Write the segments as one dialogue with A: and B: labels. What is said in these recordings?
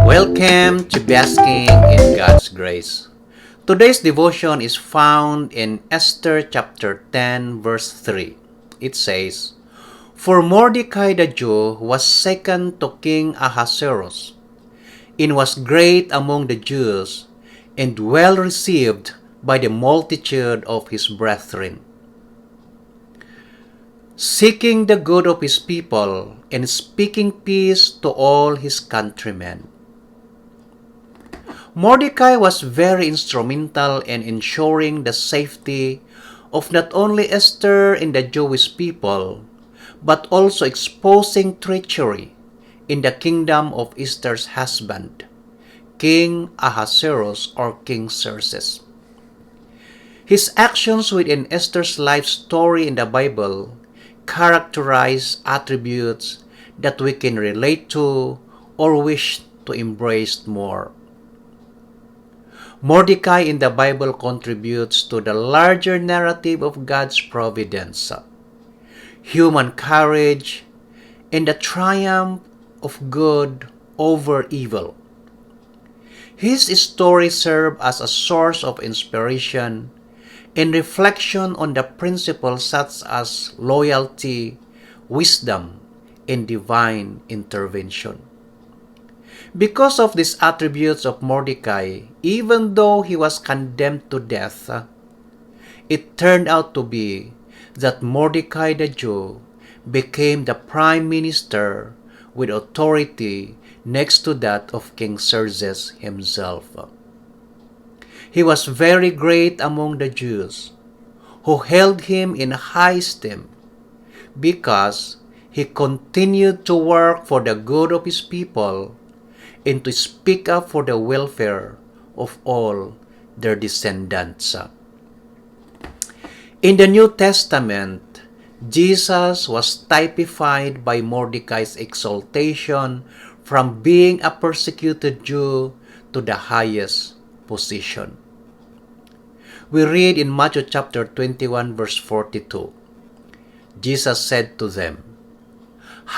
A: Welcome to basking in God's grace. Today's devotion is found in Esther chapter 10 verse 3. It says, "For Mordecai the Jew was second to King Ahasuerus, and was great among the Jews, and well received by the multitude of his brethren, seeking the good of his people, and speaking peace to all his countrymen." Mordecai was very instrumental in ensuring the safety of not only Esther and the Jewish people, but also exposing treachery in the kingdom of Esther's husband, King Ahasuerus or King Xerxes. His actions within Esther's life story in the Bible characterize attributes that we can relate to or wish to embrace more. Mordecai in the Bible contributes to the larger narrative of God's providence, human courage, and the triumph of good over evil. His story serves as a source of inspiration and reflection on the principles such as loyalty, wisdom, and divine intervention. Because of these attributes of Mordecai, even though he was condemned to death, it turned out to be that Mordecai the Jew became the prime minister with authority next to that of King Xerxes himself. He was very great among the Jews, who held him in high esteem because he continued to work for the good of his people and to speak up for the welfare of all their descendants. In the New Testament, Jesus was typified by Mordecai's exaltation from being a persecuted Jew to the highest position. We read in Matthew chapter 21 verse 42, Jesus said to them,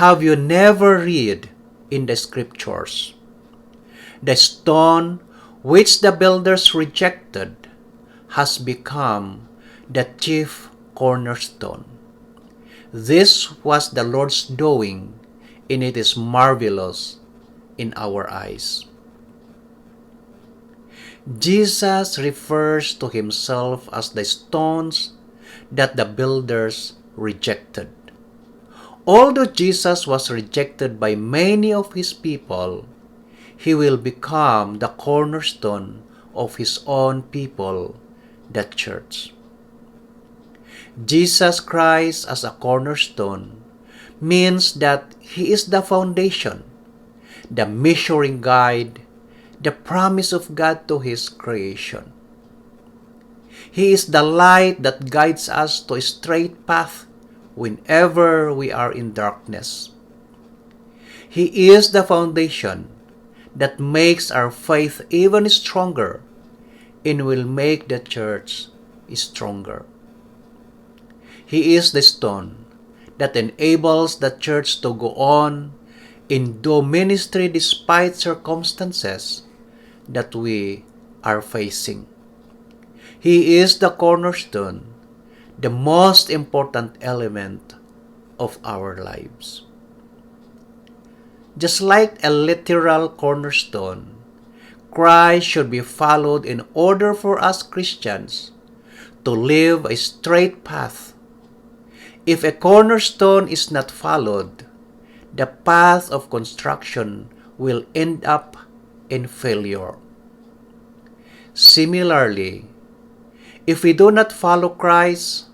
A: "Have you never read in the scriptures, the stone which the builders rejected has become the chief cornerstone. This was the Lord's doing, and it is marvelous in our eyes." Jesus refers to himself as the stones that the builders rejected. Although Jesus was rejected by many of his people, he will become the cornerstone of his own people, the church. Jesus Christ as a cornerstone means that he is the foundation, the measuring guide, the promise of God to his creation. He is the light that guides us to a straight path whenever we are in darkness. He is the foundation that makes our faith even stronger and will make the church stronger. He is the stone that enables the church to go on and do ministry despite circumstances that we are facing. He is the cornerstone, the most important element of our lives. Just like a literal cornerstone, Christ should be followed in order for us Christians to live a straight path. If a cornerstone is not followed, the path of construction will end up in failure. Similarly, if we do not follow Christ,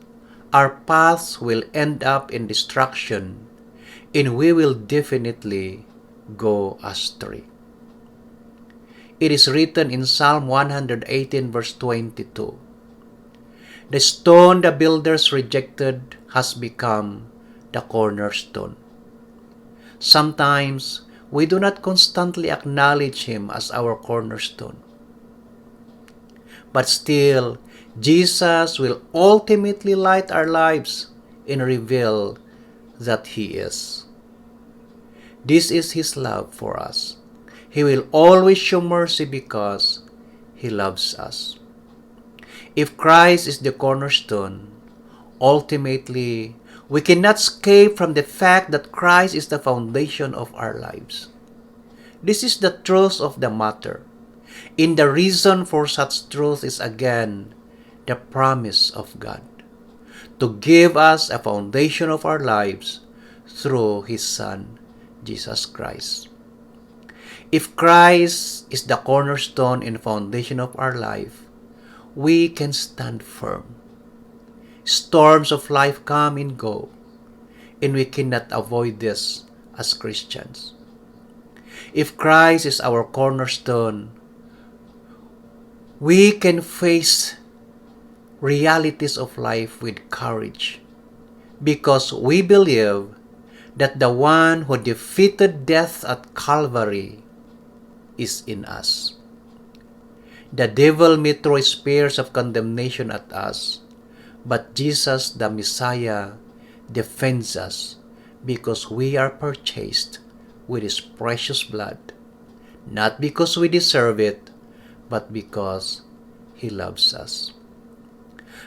A: our paths will end up in destruction, and we will definitely go astray. It is written in Psalm 118 verse 22, "The stone the builders rejected has become the cornerstone." Sometimes we do not constantly acknowledge him as our cornerstone. But still, Jesus will ultimately light our lives and reveal that he is. This is His love for us. He will always show mercy because He loves us. If Christ is the cornerstone, ultimately, we cannot escape from the fact that Christ is the foundation of our lives. This is the truth of the matter. And the reason for such truth is again the promise of God to give us a foundation of our lives through His Son, Jesus Christ. If Christ is the cornerstone and foundation of our life, we can stand firm. Storms of life come and go, and we cannot avoid this as Christians. If Christ is our cornerstone, we can face realities of life with courage because we believe that the one who defeated death at Calvary is in us. The devil may throw spears of condemnation at us, but Jesus the Messiah defends us because we are purchased with His precious blood, not because we deserve it, but because He loves us.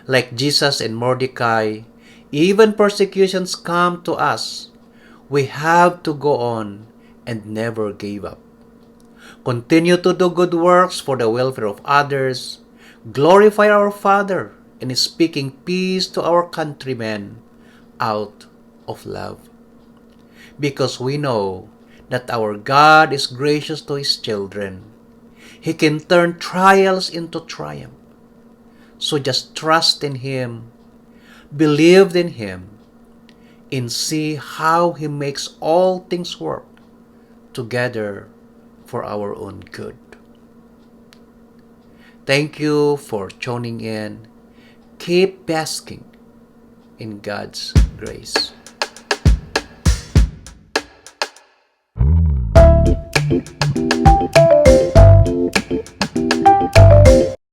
A: Like Jesus and Mordecai, even persecutions come to us. We have to go on and never give up. Continue to do good works for the welfare of others. Glorify our Father in speaking peace to our countrymen out of love. Because we know that our God is gracious to His children. He can turn trials into triumph. So just trust in Him, believe in Him, and see how He makes all things work together for our own good. Thank you for tuning in. Keep basking in God's grace.